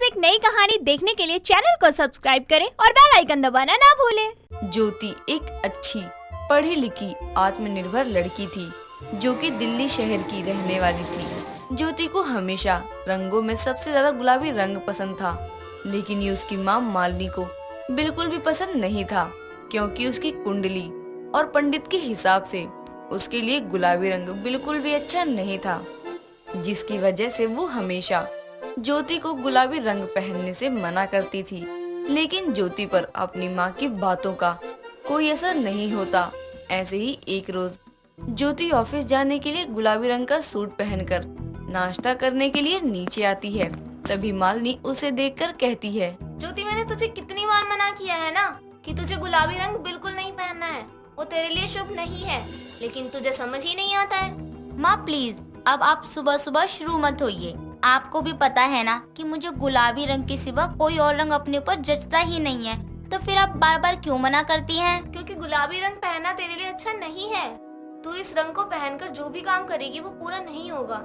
रोज एक नई कहानी देखने के लिए चैनल को सब्सक्राइब करें और बेल आइकन दबाना ना भूलें। ज्योति एक अच्छी पढ़ी लिखी आत्मनिर्भर लड़की थी जो कि दिल्ली शहर की रहने वाली थी। ज्योति को हमेशा रंगों में सबसे ज्यादा गुलाबी रंग पसंद था, लेकिन ये उसकी माँ मालिनी को बिल्कुल भी पसंद नहीं था, क्योंकि उसकी कुंडली और पंडित के हिसाब से उसके लिए गुलाबी रंग बिल्कुल भी अच्छा नहीं था, जिसकी वजह से वो हमेशा ज्योति को गुलाबी रंग पहनने से मना करती थी। लेकिन ज्योति पर अपनी माँ की बातों का कोई असर नहीं होता। ऐसे ही एक रोज ज्योति ऑफिस जाने के लिए गुलाबी रंग का सूट पहनकर नाश्ता करने के लिए नीचे आती है। तभी मालिनी उसे देखकर कहती है, ज्योति, मैंने तुझे कितनी बार मना किया है ना कि तुझे गुलाबी रंग बिल्कुल नहीं पहनना है, वो तेरे लिए शुभ नहीं है, लेकिन तुझे समझ ही नहीं आता है। माँ प्लीज, अब आप सुबह सुबह शुरू मत होइए। आपको भी पता है ना कि मुझे गुलाबी रंग के सिवा कोई और रंग अपने ऊपर जचता ही नहीं है, तो फिर आप बार बार क्यों मना करती हैं? क्योंकि गुलाबी रंग पहनना तेरे लिए अच्छा नहीं है। तू इस रंग को पहनकर जो भी काम करेगी वो पूरा नहीं होगा।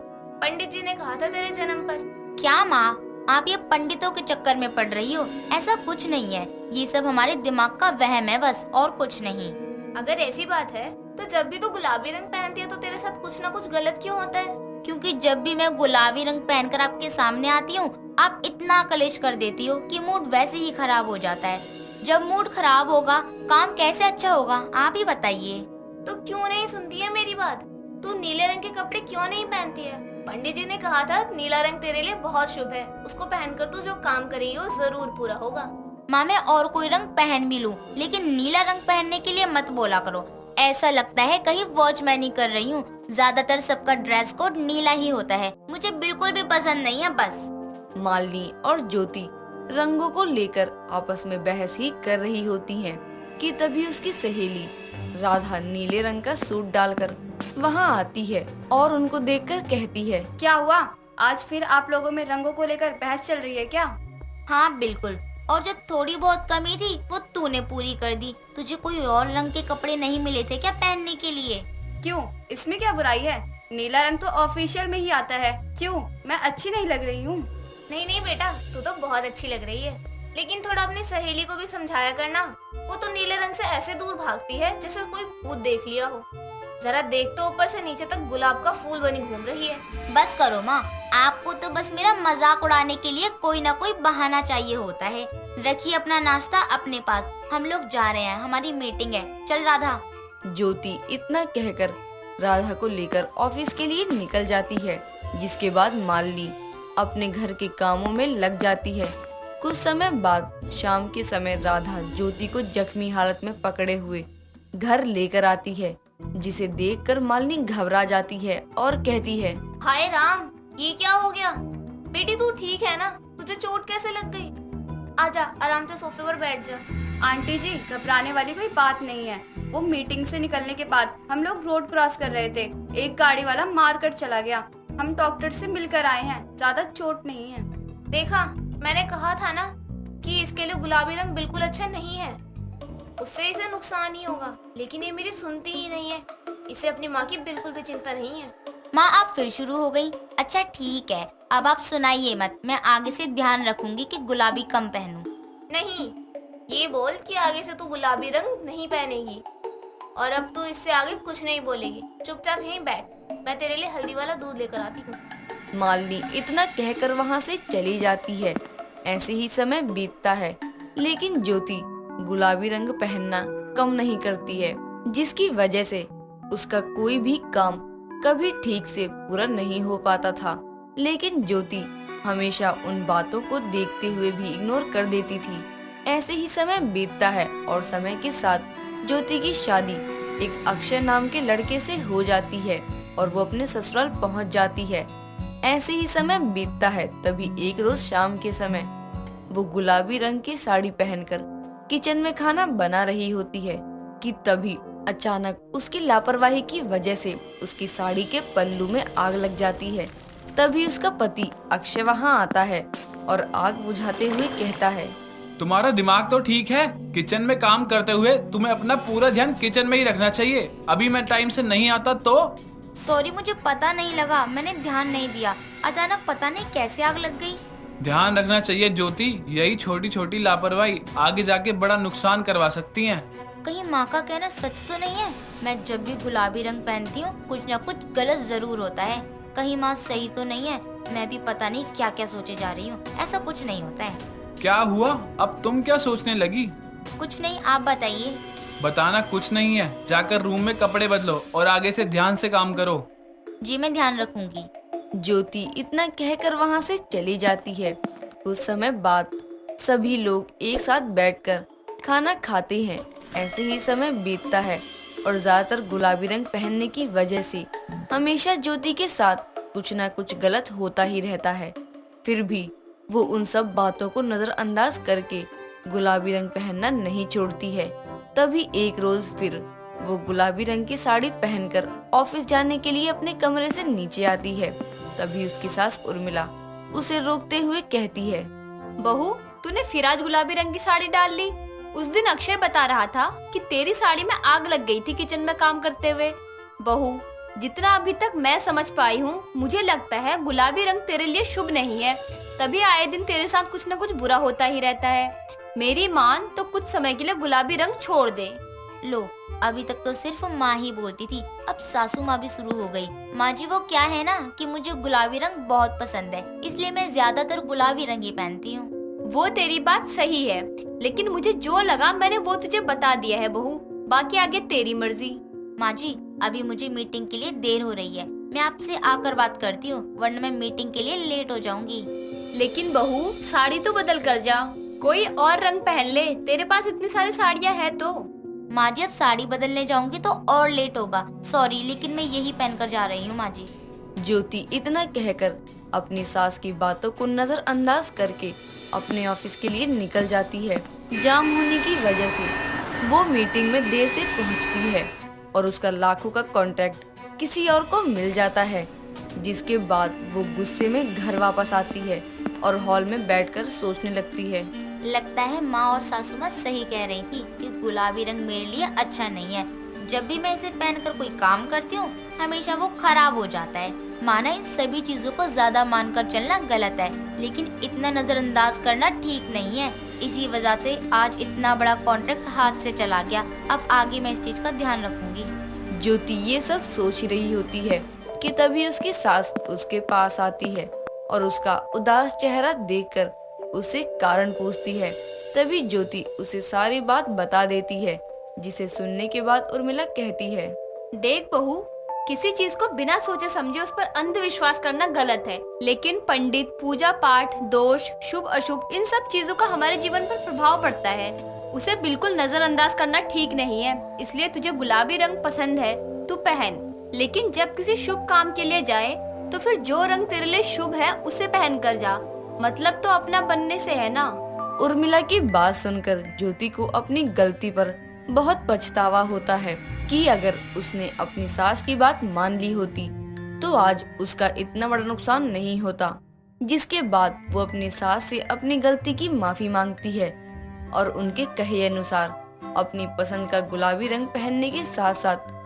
पंडित जी ने कहा था तेरे जन्म पर। क्या माँ, आप ये पंडितों के चक्कर में पड़ रही हो? ऐसा कुछ नहीं है, ये सब हमारे दिमाग का वहम है बस, और कुछ नहीं। अगर ऐसी बात है तो जब भी तू गुलाबी रंग पहनती है तो तेरे साथ कुछ ना कुछ गलत क्यों होता है? क्योंकि जब भी मैं गुलाबी रंग पहनकर आपके सामने आती हूँ, आप इतना कलेश कर देती हो कि मूड वैसे ही खराब हो जाता है। जब मूड खराब होगा, काम कैसे अच्छा होगा, आप ही बताइए। तो क्यों नहीं सुनती है मेरी बात? तू नीले रंग के कपड़े क्यों नहीं पहनती है? पंडित जी ने कहा था नीला रंग तेरे लिए बहुत शुभ है, उसको पहनकर तू जो काम करेगी वो जरूर पूरा होगा। माँ, मैं और कोई रंग पहन भी लूँ, लेकिन नीला रंग पहनने के लिए मत बोला करो। ऐसा लगता है कहीं वॉचमैन ही कर रही हूँ। ज्यादातर सबका ड्रेस कोड नीला ही होता है, मुझे बिल्कुल भी पसंद नहीं है बस। मालिनी और ज्योति रंगों को लेकर आपस में बहस ही कर रही होती हैं कि तभी उसकी सहेली राधा नीले रंग का सूट डालकर वहाँ आती है और उनको देखकर कहती है, क्या हुआ? आज फिर आप लोगों में रंगों को लेकर बहस चल रही है क्या? हाँ बिल्कुल, और जो थोड़ी बहुत कमी थी वो तूने पूरी कर दी। तुझे कोई और रंग के कपड़े नहीं मिले थे क्या पहनने के लिए? क्यों, इसमें क्या बुराई है? नीला रंग तो ऑफिशियल में ही आता है। क्यों, मैं अच्छी नहीं लग रही हूँ? नहीं नहीं बेटा, तू तो बहुत अच्छी लग रही है, लेकिन थोड़ा अपनी सहेली को भी समझाया करना। वो तो नीले रंग से ऐसे दूर भागती है जैसे कोई भूत देख लिया हो। जरा देख तो, ऊपर से नीचे तक गुलाब का फूल बनी घूम रही है। बस करो माँ, आपको तो बस मेरा मजाक उड़ाने के लिए कोई ना कोई बहाना चाहिए होता है। रखिए अपना नाश्ता अपने पास, हम लोग जा रहे हैं, हमारी मीटिंग है। चल राधा। ज्योति इतना कहकर राधा को लेकर ऑफिस के लिए निकल जाती है, जिसके बाद मालिनी अपने घर के कामों में लग जाती है। कुछ समय बाद शाम के समय राधा ज्योति को जख्मी हालत में पकड़े हुए घर लेकर आती है, जिसे देखकर मालिनी घबरा जाती है और कहती है, हाय राम, ये क्या हो गया? बेटी तू ठीक है ना? तुझे चोट कैसे लग गई? आजा, आराम से सोफे पर बैठ जा। आंटी जी, घबराने वाली कोई बात नहीं है। वो मीटिंग से निकलने के बाद हम लोग रोड क्रॉस कर रहे थे, एक गाड़ी वाला मार कर चला गया। हम डॉक्टर से मिलकर आए हैं, ज्यादा चोट नहीं है। देखा, मैंने कहा था ना कि इसके लिए गुलाबी रंग बिल्कुल अच्छा नहीं है, उससे इसे नुकसान ही होगा, लेकिन ये मेरी सुनती ही नहीं है। इसे अपनी माँ की बिल्कुल भी चिंता नहीं है। माँ, आप फिर शुरू हो गई। अच्छा ठीक है, अब आप सुनाइए मत, मैं आगे से ध्यान रखूंगी कि गुलाबी कम पहनूं। नहीं, ये बोल कि आगे से तू गुलाबी रंग नहीं पहनेगी, और अब तू इससे आगे कुछ नहीं बोलेगी। चुपचाप यहीं बैठ, मैं तेरे लिए हल्दी वाला दूध लेकर आती हूँ। मालिनी इतना कहकर वहाँ से चली जाती है। ऐसे ही समय बीतता है, लेकिन ज्योति गुलाबी रंग पहनना कम नहीं करती है, जिसकी वजह से उसका कोई भी काम कभी ठीक से पूरा नहीं हो पाता था। लेकिन ज्योति हमेशा उन बातों को देखते हुए भी इग्नोर कर देती थी। ऐसे ही समय बीतता है और समय के साथ ज्योति की शादी एक अक्षय नाम के लड़के से हो जाती है और वो अपने ससुराल पहुंच जाती है। ऐसे ही समय बीतता है, तभी एक रोज शाम के समय वो गुलाबी रंग की साड़ी पहनकर किचन में खाना बना रही होती है कि तभी अचानक उसकी लापरवाही की वजह से उसकी साड़ी के पल्लू में आग लग जाती है। तभी उसका पति अक्षय वहाँ आता है और आग बुझाते हुए कहता है, तुम्हारा दिमाग तो ठीक है, किचन में काम करते हुए तुम्हें अपना पूरा ध्यान किचन में ही रखना चाहिए। अभी मैं टाइम से नहीं आता तो। सॉरी, मुझे पता नहीं लगा, मैंने ध्यान नहीं दिया। अचानक पता नहीं कैसे आग लग गई। ध्यान रखना चाहिए ज्योति, यही छोटी छोटी लापरवाही आगे जाके बड़ा नुकसान करवा सकती हैं। कहीं माँ का कहना सच तो नहीं है? मैं जब भी गुलाबी रंग पहनती हूँ कुछ न कुछ गलत जरूर होता है। कहीं माँ सही तो नहीं है? मैं भी पता नहीं क्या क्या सोचे जा रही हूँ। ऐसा कुछ नहीं होता है। क्या हुआ? अब तुम क्या सोचने लगी? कुछ नहीं, आप बताइए। बताना कुछ नहीं है, जाकर रूम में कपड़े बदलो और आगे से ध्यान से काम करो। जी मैं ध्यान रखूंगी। ज्योति इतना कहकर वहां से चली जाती है। कुछ समय बाद सभी लोग एक साथ बैठकर खाना खाते हैं। ऐसे ही समय बीतता है और ज्यादातर गुलाबी रंग पहनने की वजह से हमेशा ज्योति के साथ कुछ ना कुछ गलत होता ही रहता है। फिर भी वो उन सब बातों को नजरअंदाज करके गुलाबी रंग पहनना नहीं छोड़ती है। तभी एक रोज फिर वो गुलाबी रंग की साड़ी पहनकर ऑफिस जाने के लिए अपने कमरे से नीचे आती है। तभी उसकी सास उर्मिला उसे रोकते हुए कहती है, बहू, तूने फिर आज गुलाबी रंग की साड़ी डाल ली। उस दिन अक्षय बता रहा था कि तेरी साड़ी में आग लग गई थी किचन में काम करते हुए। बहू, जितना अभी तक मैं समझ पाई हूँ, मुझे लगता है गुलाबी रंग तेरे लिए शुभ नहीं है। तभी आए दिन तेरे साथ कुछ न कुछ बुरा होता ही रहता है। मेरी मान तो कुछ समय के लिए गुलाबी रंग छोड़ दे। लो, अभी तक तो सिर्फ माँ ही बोलती थी, अब सासू माँ भी शुरू हो गई। माँ जी, वो क्या है ना कि मुझे गुलाबी रंग बहुत पसंद है, इसलिए मैं ज्यादातर गुलाबी रंग ही पहनती हूँ। वो तेरी बात सही है, लेकिन मुझे जो लगा मैंने वो तुझे बता दिया है बहू। बाकी आगे तेरी मर्जी। माँ जी, अभी मुझे मीटिंग के लिए देर हो रही है, मैं आपसे आकर बात करती हूँ, वरना मैं मीटिंग के लिए लेट हो जाऊंगी। लेकिन बहू, साड़ी तो बदल कर जा, कोई और रंग पहन ले, तेरे पास इतनी सारी साड़ियाँ है तो। माँ जी, अब साड़ी बदलने जाऊंगी तो और लेट होगा, सॉरी, लेकिन मैं यही पहनकर जा रही हूँ। माँ जी। ज्योति इतना कहकर अपनी सास की बातों को नजरअंदाज करके अपने ऑफिस के लिए निकल जाती है। जाम होने की वजह से वो मीटिंग में देर से पहुंचती है और उसका लाखों का कॉन्ट्रैक्ट किसी और को मिल जाता है। जिसके बाद वो गुस्से में घर वापस आती है और हॉल में बैठकर सोचने लगती है। लगता है माँ और सासू माँ सही कह रही थी कि गुलाबी रंग मेरे लिए अच्छा नहीं है। जब भी मैं इसे पहनकर कोई काम करती हूँ हमेशा वो खराब हो जाता है। माना इन सभी चीजों को ज्यादा मानकर चलना गलत है, लेकिन इतना नजरअंदाज करना ठीक नहीं है। इसी वजह से आज इतना बड़ा कॉन्ट्रैक्ट हाथ से चला गया। अब आगे मैं इस चीज का ध्यान रखूंगी। ज्योति ये सब सोच ही रही होती है कि तभी उसकी सास उसके पास आती है और उसका उदास चेहरा देखकर उससे कारण पूछती है। तभी ज्योति उसे सारी बात बता देती है, जिसे सुनने के बाद उर्मिला कहती है, देख बहू, किसी चीज को बिना सोचे समझे उस पर अंधविश्वास करना गलत है, लेकिन पंडित, पूजा पाठ, दोष, शुभ अशुभ, इन सब चीजों का हमारे जीवन पर प्रभाव पड़ता है। उसे बिल्कुल नजरअंदाज करना ठीक नहीं है। इसलिए तुझे गुलाबी रंग पसंद है, तू पहन, लेकिन जब किसी शुभ काम के लिए जाए तो फिर जो रंग तेरे लिए शुभ है उसे पहन कर जा। मतलब तो अपना बनने से है ना। उर्मिला की बात सुनकर ज्योति को अपनी गलती पर बहुत पछतावा होता है कि अगर उसने अपनी सास की बात मान ली होती तो आज उसका इतना बड़ा नुकसान नहीं होता। जिसके बाद वो अपनी सास से अपनी गलती की माफी मांगती है और उनके कहे अनुसार अपनी पसंद का गुलाबी रंग पहनने के साथ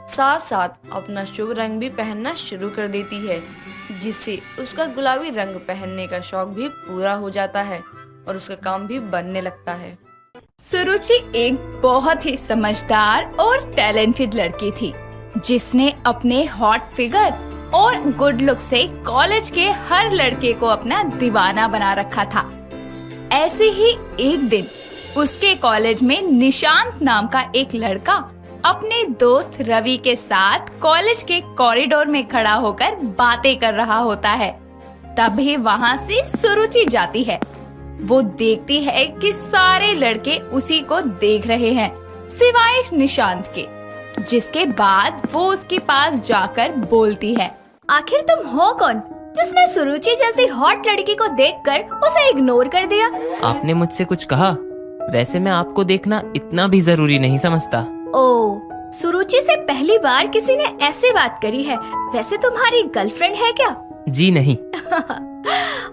साथ अपना शुभ रंग भी पहनना शुरू कर देती है, जिससे उसका गुलाबी रंग पहनने का शौक भी पूरा हो जाता है और उसका काम भी बनने लगता है। सुरुचि एक बहुत ही समझदार और टैलेंटेड लड़की थी, जिसने अपने हॉट फिगर और गुड लुक से कॉलेज के हर लड़के को अपना दीवाना बना रखा था। ऐसे ही एक दिन उसके कॉलेज में निशांत नाम का एक लड़का अपने दोस्त रवि के साथ कॉलेज के कॉरिडोर में खड़ा होकर बातें कर रहा होता है। तभी वहाँ से सुरुचि जाती है। वो देखती है कि सारे लड़के उसी को देख रहे हैं सिवाय निशांत के, जिसके बाद वो उसके पास जाकर बोलती है, आखिर तुम हो कौन जिसने सुरुचि जैसी हॉट लड़की को देखकर उसे इग्नोर कर दिया? आपने मुझसे कुछ कहा? वैसे मैं आपको देखना इतना भी जरूरी नहीं समझता। ओ, सुरुचि से पहली बार किसी ने ऐसे बात करी है। वैसे तुम्हारी गर्लफ्रेंड है क्या? जी नहीं।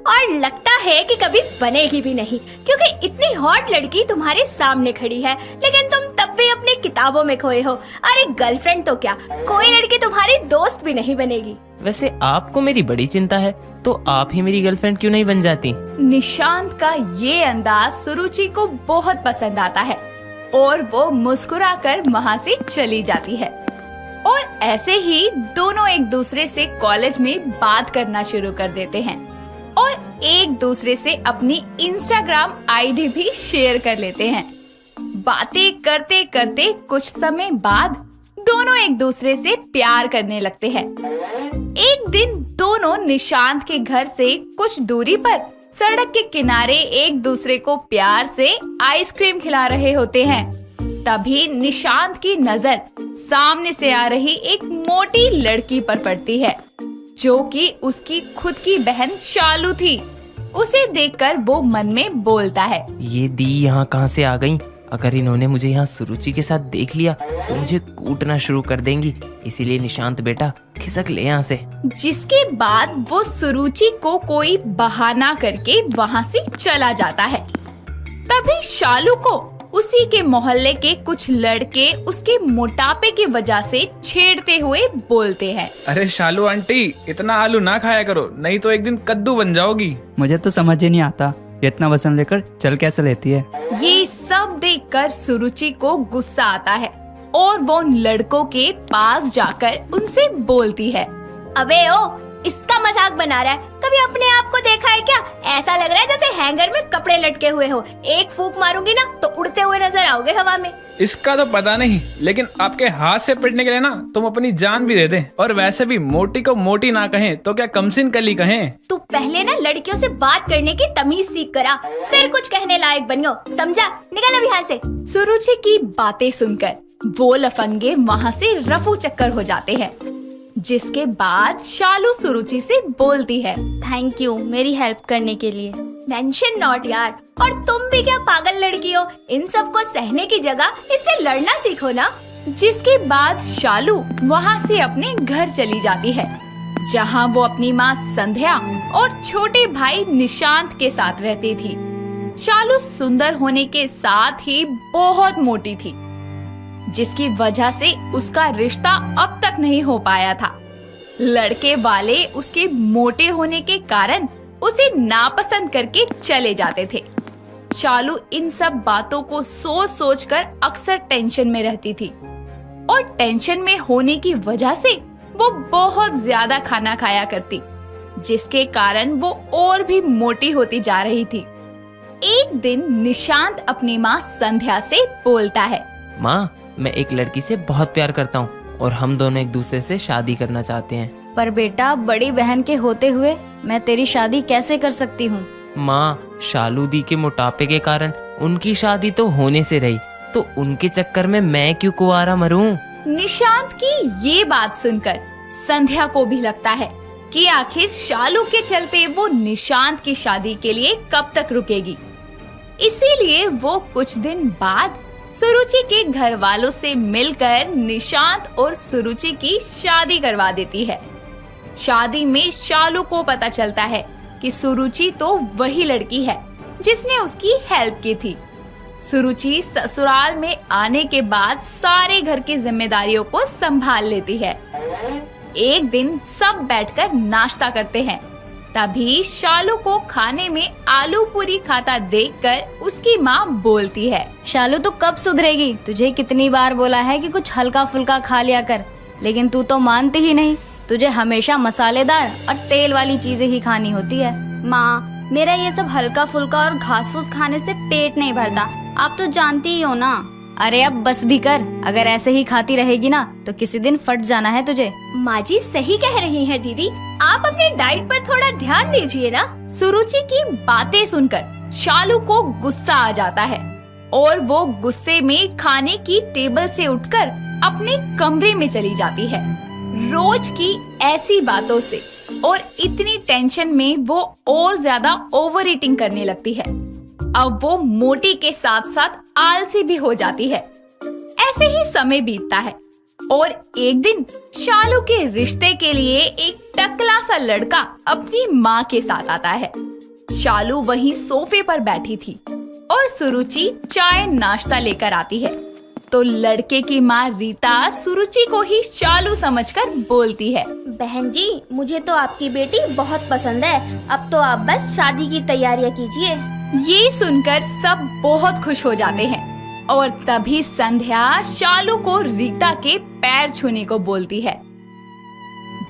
और लगता है कि कभी बनेगी भी नहीं, क्योंकि इतनी हॉट लड़की तुम्हारे सामने खड़ी है, लेकिन तुम तब भी अपनी किताबों में खोए हो। अरे गर्लफ्रेंड तो क्या, कोई लड़की तुम्हारी दोस्त भी नहीं बनेगी। वैसे आपको मेरी बड़ी चिंता है, तो आप ही मेरी गर्लफ्रेंड क्यों नहीं बन जाती? निशांत का ये अंदाज सुरुचि को बहुत पसंद आता है और वो मुस्कुराकर वहाँ से चली जाती है। और ऐसे ही दोनों एक दूसरे से कॉलेज में बात करना शुरू कर देते हैं और एक दूसरे से अपनी इंस्टाग्राम आईडी भी शेयर कर लेते हैं। बातें करते करते कुछ समय बाद दोनों एक दूसरे से प्यार करने लगते हैं। एक दिन दोनों निशांत के घर से कुछ दूरी पर सड़क के किनारे एक दूसरे को प्यार से आइसक्रीम खिला रहे होते हैं। तभी निशांत की नजर सामने से आ रही एक मोटी लड़की पर पड़ती है, जो कि उसकी खुद की बहन शालू थी। उसे देखकर वो मन में बोलता है, ये दी यहाँ कहाँ से आ गई? अगर इन्होंने मुझे यहाँ सुरुचि के साथ देख लिया तो मुझे कूटना शुरू कर देंगी, इसीलिए निशांत बेटा खिसक ले यहाँ से। जिसके बाद वो सुरुचि को कोई बहाना करके वहाँ से चला जाता है। तभी शालू को उसी के मोहल्ले के कुछ लड़के उसके मोटापे की वजह से छेड़ते हुए बोलते हैं, अरे शालू आंटी, इतना आलू ना खाया करो, नहीं तो एक दिन कद्दू बन जाओगी। मुझे तो समझ ही नहीं आता ये इतना वजन लेकर चल कैसे लेती है। ये सब देखकर सुरुचि को गुस्सा आता है और वो उन लड़कों के पास जाकर उनसे बोलती है, अबे ओ, इसका मजाक बना रहा है? कभी अपने आप को देखा है क्या? ऐसा लग रहा है जैसे हैंगर में कपड़े लटके हुए हो। एक फूंक मारूंगी ना तो उड़ते हुए नजर आओगे हवा में। इसका तो पता नहीं, लेकिन आपके हाथ से पिटने के लिए ना तुम अपनी जान भी दे दे। और वैसे भी मोटी को मोटी ना कहें तो क्या कमसिन कली कहें। तू पहले ना लड़कियों से बात करने की तमीज सीख करा, फिर कुछ कहने लायक बनियो, समझा? निकल अब यहाँ से। सुरुचि की बातें सुनकर वो लफंगे वहाँ से रफू चक्कर हो जाते हैं। जिसके बाद शालू सुरुचि से बोलती है, थैंक यू मेरी हेल्प करने के लिए। मेंशन नॉट यार। और तुम भी क्या पागल लड़की हो? इन सब को सहने की जगह इससे लड़ना सीखो ना। जिसके बाद शालू वहाँ से अपने घर चली जाती है, जहाँ वो अपनी माँ संध्या और छोटे भाई निशांत के साथ रहती थी। शालू सुंदर होने के साथ ही बहुत मोटी थी, जिसकी वजह से उसका रिश्ता अब तक नहीं हो पाया था। लड़के वाले उसके मोटे होने के कारण उसे नापसंद करके चले जाते थे। शालू इन सब बातों को सोच सोच कर अक्सर टेंशन में रहती थी और टेंशन में होने की वजह से वो बहुत ज्यादा खाना खाया करती, जिसके कारण वो और भी मोटी होती जा रही थी। एक दिन निशांत अपनी माँ संध्या से बोलता है, माँ, मैं एक लड़की से बहुत प्यार करता हूँ और हम दोनों एक दूसरे से शादी करना चाहते हैं। पर बेटा, बड़ी बहन के होते हुए मैं तेरी शादी कैसे कर सकती हूँ? माँ, शालू दी के मोटापे के कारण उनकी शादी तो होने से रही, तो उनके चक्कर में मैं क्यों कुंवारा मरूं? निशांत की ये बात सुनकर संध्या को भी लगता है कि आखिर शालू के चलते वो निशांत की शादी के लिए कब तक रुकेगी। इसीलिए वो कुछ दिन बाद सुरुचि के घर वालों से मिलकर निशांत और सुरुचि की शादी करवा देती है। शादी में शालू को पता चलता है कि सुरुचि तो वही लड़की है जिसने उसकी हेल्प की थी। सुरुचि ससुराल में आने के बाद सारे घर की जिम्मेदारियों को संभाल लेती है। एक दिन सब बैठकर नाश्ता करते हैं। तभी शालू को खाने में आलू पूरी खाता देखकर उसकी माँ बोलती है, शालू तू कब सुधरेगी? तुझे कितनी बार बोला है कि कुछ हल्का फुल्का खा लिया कर, लेकिन तू तो मानती ही नहीं। तुझे हमेशा मसालेदार और तेल वाली चीजें ही खानी होती है। माँ, मेरा ये सब हल्का फुल्का और घास फूस खाने से पेट नहीं भरता, आप तो जानती ही हो ना। अरे अब बस भी कर, अगर ऐसे ही खाती रहेगी ना तो किसी दिन फट जाना है तुझे। माँ जी सही कह रही हैं दीदी, आप अपनी डाइट पर थोड़ा ध्यान दीजिए ना। सुरुचि की बातें सुनकर शालू को गुस्सा आ जाता है और वो गुस्से में खाने की टेबल से उठकर अपने कमरे में चली जाती है। रोज की ऐसी बातों से और इतनी टेंशन में वो और ज्यादा ओवर ईटिंग करने लगती है। अब वो मोटी के साथ साथ आलसी भी हो जाती है। ऐसे ही समय बीतता है और एक दिन शालू के रिश्ते के लिए एक टकला सा लड़का अपनी माँ के साथ आता है। शालू वहीं सोफे पर बैठी थी और सुरुचि चाय नाश्ता लेकर आती है। तो लड़के की माँ रीता सुरुचि को ही शालू समझकर बोलती है। बहन जी, मुझे तो आपकी बेटी बहुत पसंद है। अब तो आप बस शादी की तैयारियां कीजिए। ये सुनकर सब बहुत खुश हो जाते हैं और तभी संध्या शालू को रीता के पैर छूने को बोलती है।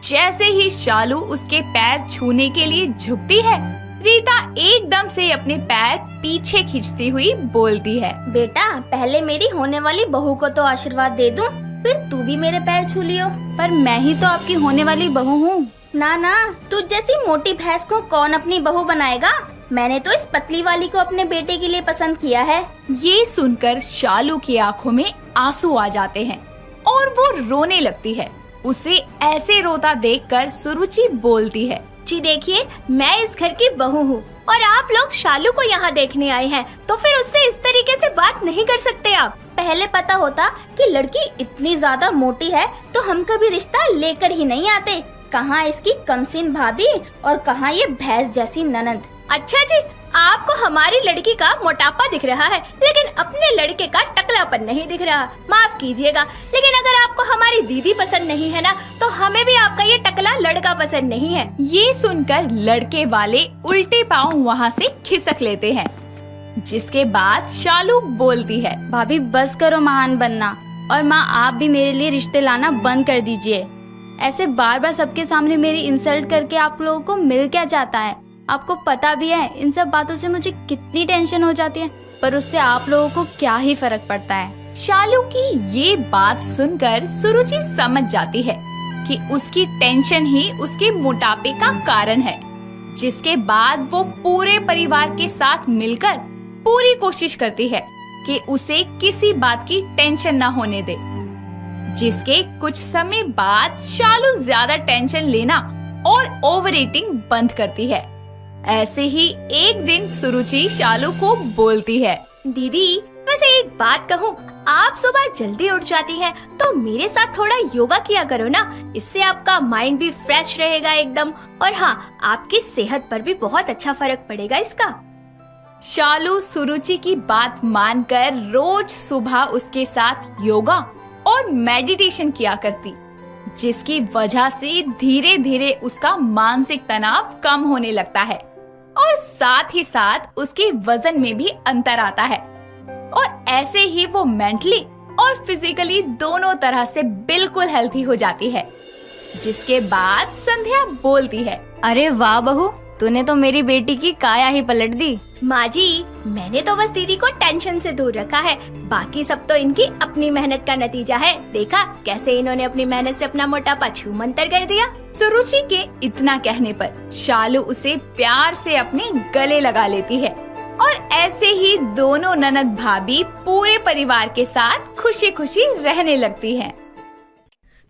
जैसे ही शालू उसके पैर छूने के लिए झुकती है, रीता एकदम से अपने पैर पीछे खींचती हुई बोलती है, बेटा, पहले मेरी होने वाली बहू को तो आशीर्वाद दे दूं, फिर तू भी मेरे पैर छू लियो। पर मैं ही तो आपकी होने वाली बहू हूँ। ना ना, तुझ जैसी मोटी भैंस को कौन अपनी बहू बनाएगा? मैंने तो इस पतली वाली को अपने बेटे के लिए पसंद किया है। ये सुनकर शालू की आंखों में आंसू आ जाते हैं और वो रोने लगती है। उसे ऐसे रोता देखकर सुरुचि बोलती है, जी देखिए, मैं इस घर की बहू हूँ और आप लोग शालू को यहाँ देखने आए हैं, तो फिर उससे इस तरीके से बात नहीं कर सकते आप। पहले पता होता कि लड़की इतनी ज्यादा मोटी है तो हम कभी रिश्ता लेकर ही नहीं आते। कहाँ इसकी कमसीन भाभी और कहाँ ये भैंस जैसी ननद। अच्छा जी, आपको हमारी लड़की का मोटापा दिख रहा है, लेकिन अपने लड़के का टकलापन नहीं दिख रहा। माफ कीजिएगा, लेकिन अगर आपको हमारी दीदी पसंद नहीं है ना, तो हमें भी आपका ये टकला लड़का पसंद नहीं है। ये सुनकर लड़के वाले उल्टे पांव वहाँ से खिसक लेते हैं, जिसके बाद शालू बोलती है, भाभी बस करो महान बनना, और माँ आप भी मेरे लिए रिश्ते लाना बंद कर दीजिए। ऐसे बार बार सबके सामने मेरी इंसल्ट करके आप लोगों को मिल क्या जाता है? आपको पता भी है इन सब बातों से मुझे कितनी टेंशन हो जाती है, पर उससे आप लोगों को क्या ही फर्क पड़ता है। शालू की ये बात सुनकर सुरुचि समझ जाती है कि उसकी टेंशन ही उसके मोटापे का कारण है, जिसके बाद वो पूरे परिवार के साथ मिलकर पूरी कोशिश करती है कि उसे किसी बात की टेंशन न होने दे। जिसके कुछ समय बाद शालू ज्यादा टेंशन लेना और ओवर ईटिंग बंद करती है। ऐसे ही एक दिन सुरुचि शालू को बोलती है, दीदी वैसे एक बात कहूँ, आप सुबह जल्दी उठ जाती हैं, तो मेरे साथ थोड़ा योगा किया करो ना। इससे आपका माइंड भी फ्रेश रहेगा एकदम, और हाँ, आपकी सेहत पर भी बहुत अच्छा फर्क पड़ेगा इसका। शालू सुरुचि की बात मानकर रोज सुबह उसके साथ योगा और मेडिटेशन किया करती, जिसकी वजह से धीरे धीरे उसका मानसिक तनाव कम होने लगता है और साथ ही साथ उसके वजन में भी अंतर आता है, और ऐसे ही वो मेंटली और फिजिकली दोनों तरह से बिल्कुल हेल्थी हो जाती है। जिसके बाद संध्या बोलती है, अरे वाह बहू, तूने तो मेरी बेटी की काया ही पलट दी। माँ जी, मैंने तो बस दीदी को टेंशन से दूर रखा है, बाकी सब तो इनकी अपनी मेहनत का नतीजा है। देखा कैसे इन्होंने अपनी मेहनत से अपना मोटापा छूमंतर कर दिया। सुरुचि के इतना कहने पर शालू उसे प्यार से अपने गले लगा लेती है, और ऐसे ही दोनों ननद भाभी पूरे परिवार के साथ खुशी खुशी रहने लगती हैं।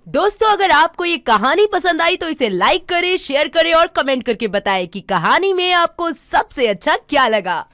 दोस्तों, अगर आपको ये कहानी पसंद आई तो इसे लाइक करें, शेयर करें और कमेंट करके बताएं कि कहानी में आपको सबसे अच्छा क्या लगा।